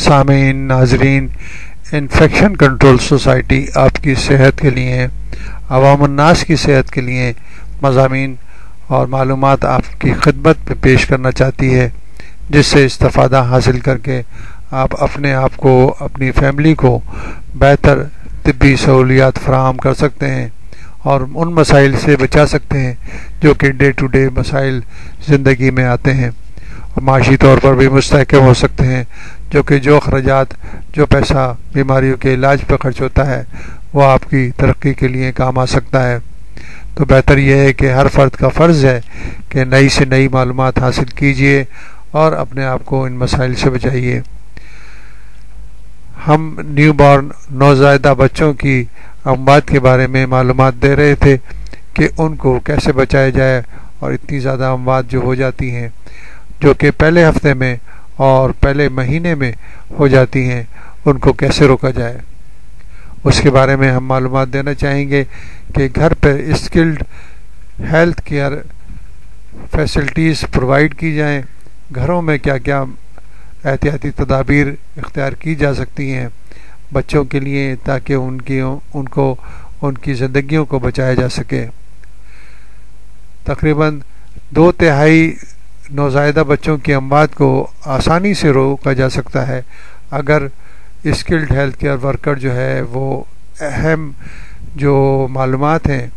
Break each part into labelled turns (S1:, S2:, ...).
S1: سامعین ناظرین، infection control society آپ کی صحت کے لیے، عوام الناس کی صحت کے لیے مضامین اور معلومات آپ کی خدمت میں پیش کرنا چاہتی ہے، جس سے استفادہ حاصل کر کے آپ اپنے آپ کو، اپنی فیملی کو بہتر طبی سہولیات فراہم کر سکتے ہیں اور ان مسائل سے بچا سکتے ہیں جو کہ ڈے ٹو ڈے مسائل زندگی میں آتے ہیں، اور معاشی طور پر بھی مستحکم ہو سکتے ہیں، جو اخراجات، جو پیسہ بیماریوں کے علاج پہ خرچ ہوتا ہے وہ آپ کی ترقی کے لیے کام آ سکتا ہے۔ تو بہتر یہ ہے کہ ہر فرد کا فرض ہے کہ نئی سے نئی معلومات حاصل کیجئے اور اپنے آپ کو ان مسائل سے بچائیے۔ ہم نیو بارن نوزائیدہ بچوں کی اموات کے بارے میں معلومات دے رہے تھے کہ ان کو کیسے بچایا جائے، اور اتنی زیادہ اموات جو ہو جاتی ہیں، جو کہ پہلے ہفتے میں اور پہلے مہینے میں ہو جاتی ہیں، ان کو کیسے روکا جائے، اس کے بارے میں ہم معلومات دینا چاہیں گے کہ گھر پر skilled health care facilities provide کی جائیں، گھروں میں کیا کیا احتیاطی تدابیر اختیار کی جا سکتی ہیں بچوں کے لیے، تاکہ ان کی زندگیوں کو بچایا جا سکے۔ تقریباً 2/3 نوزائیدہ بچوں کی اموات کو آسانی سے روکا جا سکتا ہے اگر اسکلڈ ہیلتھ کیئر ورکر جو ہے وہ اہم جو معلومات ہیں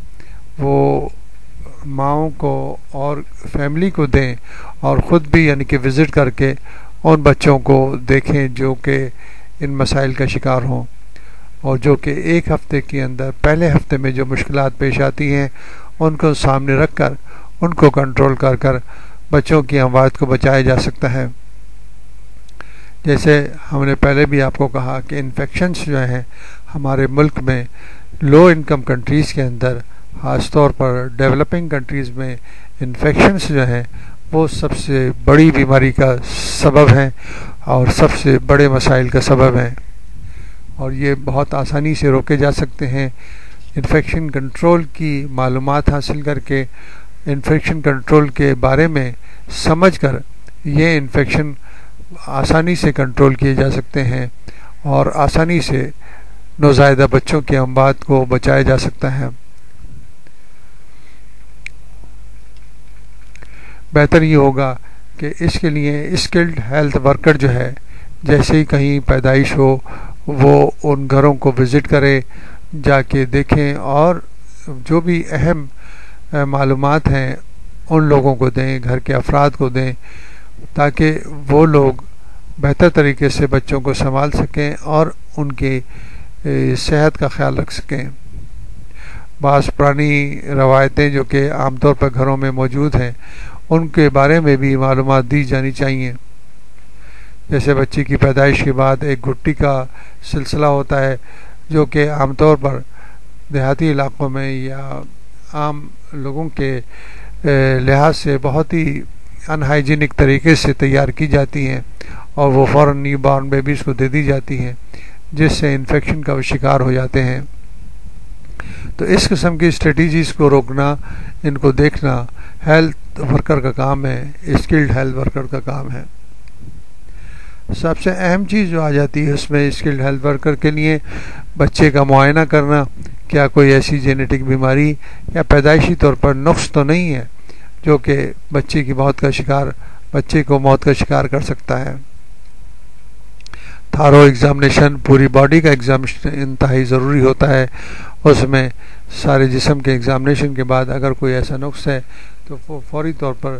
S1: وہ ماؤں کو اور فیملی کو دیں، اور خود بھی یعنی کہ وزٹ کر کے ان بچوں کو دیکھیں جو کہ ان مسائل کا شکار ہوں، اور جو کہ ایک ہفتے کے اندر پہلے ہفتے میں جو مشکلات پیش آتی ہیں ان کو سامنے رکھ کر ان کو کنٹرول کر کر بچوں کی اموات کو بچایا جا سکتا ہے۔ جیسے ہم نے پہلے بھی آپ کو کہا کہ انفیکشنز جو ہیں ہمارے ملک میں لو انکم کنٹریز کے اندر، خاص طور پر ڈیولپنگ کنٹریز میں انفیکشنز جو ہیں وہ سب سے بڑی بیماری کا سبب ہیں اور سب سے بڑے مسائل کا سبب ہیں، اور یہ بہت آسانی سے روکے جا سکتے ہیں انفیکشن کنٹرول کی معلومات حاصل کر کے، انفیکشن کنٹرول کے بارے میں سمجھ کر یہ انفیکشن آسانی سے کنٹرول کیے جا سکتے ہیں اور آسانی سے نوزائیدہ بچوں کی اموات کو بچایا جا سکتا ہے۔ بہتر یہ ہوگا کہ اس کے لیے اسکلڈ ہیلتھ ورکر جو ہے جیسے ہی کہیں پیدائش ہو وہ ان گھروں کو وزٹ کرے، جا کے دیکھیں اور جو بھی اہم معلومات ہیں ان لوگوں کو دیں، گھر کے افراد کو دیں، تاکہ وہ لوگ بہتر طریقے سے بچوں کو سنبھال سکیں اور ان کی صحت کا خیال رکھ سکیں۔ بعض پرانی روایتیں جو کہ عام طور پر گھروں میں موجود ہیں ان کے بارے میں بھی معلومات دی جانی چاہیے، جیسے بچے کی پیدائش کے بعد ایک گھٹی کا سلسلہ ہوتا ہے جو کہ عام طور پر دیہاتی علاقوں میں یا عام لوگوں کے لحاظ سے بہت ہی ان ہائیجینک طریقے سے تیار کی جاتی ہیں، اور وہ فوراً نیو بارن بیبیز کو دے دی جاتی ہیں، جس سے انفیکشن کا شکار ہو جاتے ہیں۔ تو اس قسم کی اسٹریٹجیز کو روکنا، ان کو دیکھنا ہیلتھ ورکر کا کام ہے، اسکلڈ ہیلتھ ورکر کا کام ہے۔ سب سے اہم چیز جو آ جاتی ہے اس میں اسکلڈ ہیلتھ ورکر کے لیے بچے کا معائنہ کرنا، کیا کوئی ایسی جینیٹک بیماری یا پیدائشی طور پر نقص تو نہیں ہے جو کہ بچے کو موت کا شکار کر سکتا ہے۔ تھارو ایگزامینیشن، پوری باڈی کا ایگزامینیشن انتہائی ضروری ہوتا ہے، اس میں سارے جسم کے ایگزامینیشن کے بعد اگر کوئی ایسا نقص ہے تو وہ فوری طور پر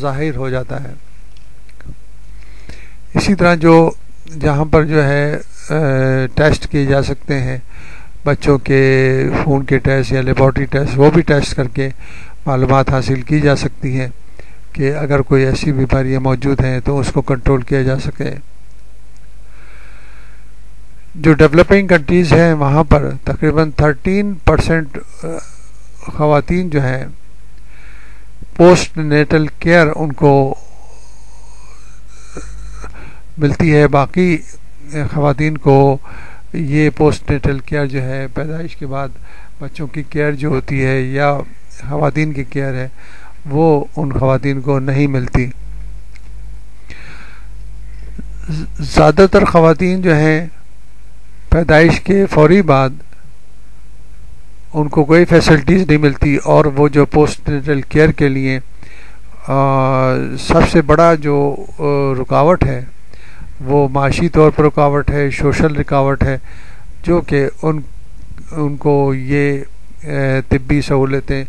S1: ظاہر ہو جاتا ہے۔ اسی طرح جہاں پر جو ہے ٹیسٹ کیے جا سکتے ہیں بچوں کے خون کے ٹیسٹ یا لیبارٹری ٹیسٹ، وہ بھی ٹیسٹ کر کے معلومات حاصل کی جا سکتی ہیں کہ اگر کوئی ایسی بیماریاں موجود ہیں تو اس کو کنٹرول کیا جا سکے۔ جو ڈیولپنگ کنٹریز ہیں وہاں پر تقریباً 13% خواتین جو ہیں پوسٹ نیٹل کیئر ان کو ملتی ہے، باقی خواتین کو یہ پوسٹ نیٹل کیئر جو ہے پیدائش کے بعد بچوں کی کیئر جو ہوتی ہے یا خواتین کی کیئر ہے وہ ان خواتین کو نہیں ملتی۔ زیادہ تر خواتین جو ہیں پیدائش کے فوری بعد ان کو کوئی فیسلٹیز نہیں ملتی، اور وہ جو پوسٹ نیٹل کیئر کے لیے سب سے بڑا جو رکاوٹ ہے وہ معاشی طور پر رکاوٹ ہے، سوشل رکاوٹ ہے، جو کہ ان کو یہ طبی سہولتیں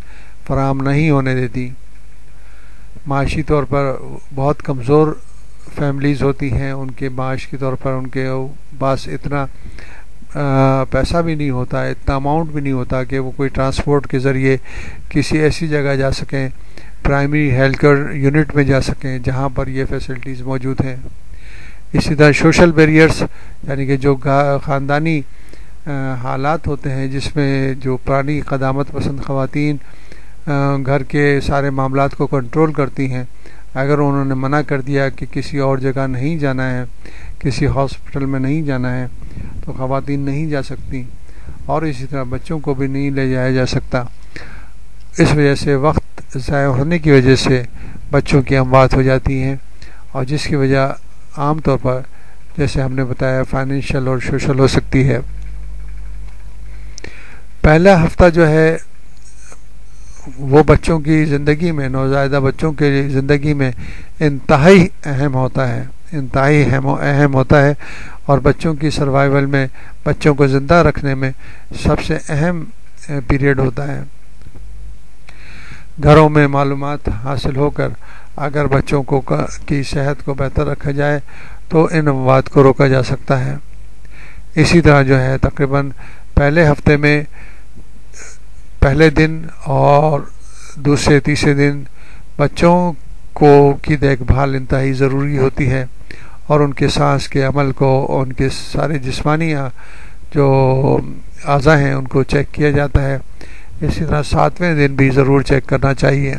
S1: فراہم نہیں ہونے دیتی۔ معاشی طور پر بہت کمزور فیملیز ہوتی ہیں، ان کے معاش کے طور پر ان کے پاس اتنا پیسہ بھی نہیں ہوتا، اتنا اماؤنٹ بھی نہیں ہوتا کہ وہ کوئی ٹرانسپورٹ کے ذریعے کسی ایسی جگہ جا سکیں، پرائمری ہیلتھ کیئر یونٹ میں جا سکیں جہاں پر یہ فیسلٹیز موجود ہیں۔ اسی طرح سوشل بیریئرز، یعنی کہ جو خاندانی حالات ہوتے ہیں جس میں جو پرانی قدامت پسند خواتین گھر کے سارے معاملات کو کنٹرول کرتی ہیں، اگر انہوں نے منع کر دیا کہ کسی اور جگہ نہیں جانا ہے، کسی ہاسپٹل میں نہیں جانا ہے، تو خواتین نہیں جا سکتی، اور اسی طرح بچوں کو بھی نہیں لے جایا جا سکتا۔ اس وجہ سے وقت ضائع ہونے کی وجہ سے بچوں کی اموات ہو جاتی ہیں، اور جس کی وجہ عام طور پر جیسے ہم نے بتایا فائنینشیل اور سوشل ہو سکتی ہے۔ پہلا ہفتہ جو ہے وہ بچوں کی زندگی میں، نوزائیدہ بچوں کے زندگی میں انتہائی اہم ہوتا ہے، انتہائی اہم ہوتا ہے، اور بچوں کی سروائیول میں، بچوں کو زندہ رکھنے میں سب سے اہم پیریڈ ہوتا ہے۔ گھروں میں معلومات حاصل ہو کر اگر بچوں کی صحت کو بہتر رکھا جائے تو ان اموات کو روکا جا سکتا ہے۔ اسی طرح جو ہے تقریباً پہلے ہفتے میں پہلے دن اور دوسرے تیسرے دن بچوں کی دیکھ بھال انتہائی ضروری ہوتی ہے، اور ان کے سانس کے عمل کو، ان کے سارے جسمانی جو اعضاء ہیں ان کو چیک کیا جاتا ہے۔ اسی طرح 7ویں دن بھی ضرور چیک کرنا چاہیے۔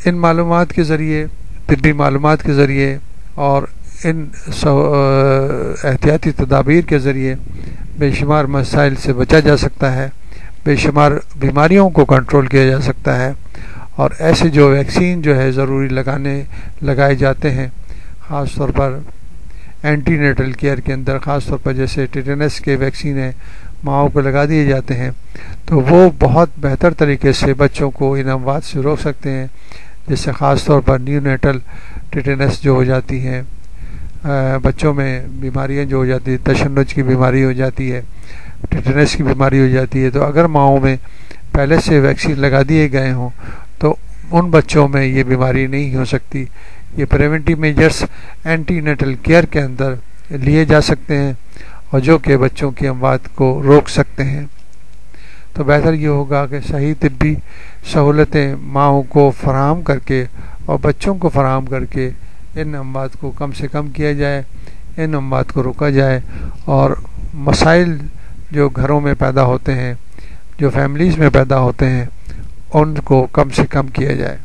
S1: ان معلومات کے ذریعے، طبی معلومات کے ذریعے اور ان احتیاطی تدابیر کے ذریعے بے شمار مسائل سے بچا جا سکتا ہے، بے شمار بیماریوں کو کنٹرول کیا جا سکتا ہے، اور ایسے جو ویکسین جو ہے ضروری لگائے جاتے ہیں، خاص طور پر اینٹی نیٹل کیئر کے اندر، خاص طور پر جیسے ٹیٹنس کے ویکسین ہیں ماؤں کو لگا دیے جاتے ہیں، تو وہ بہت بہتر طریقے سے بچوں کو ان اموات سے روک سکتے ہیں، جس سے خاص طور پر نیو نیٹل ٹیٹنس جو ہو جاتی ہیں، بچوں میں بیماریاں جو ہو جاتی ہیں، تشنج کی بیماری ہو جاتی ہے، ٹیٹنس کی بیماری ہو جاتی ہے، تو اگر ماؤں میں پہلے سے ویکسین لگا دیے گئے ہوں تو ان بچوں میں یہ بیماری نہیں ہو سکتی۔ یہ preventive measures antenatal care کے اندر لیے جا سکتے ہیں، اور جو کہ بچوں کی اموات کو روک سکتے ہیں۔ تو بہتر یہ ہوگا کہ صحیح طبی سہولتیں ماؤں کو فراہم کر کے اور بچوں کو فراہم کر کے ان اموات کو کم سے کم کیا جائے، ان اموات کو روکا جائے، اور مسائل جو گھروں میں پیدا ہوتے ہیں، جو فیملیز میں پیدا ہوتے ہیں، ان کو کم سے کم کیا جائے۔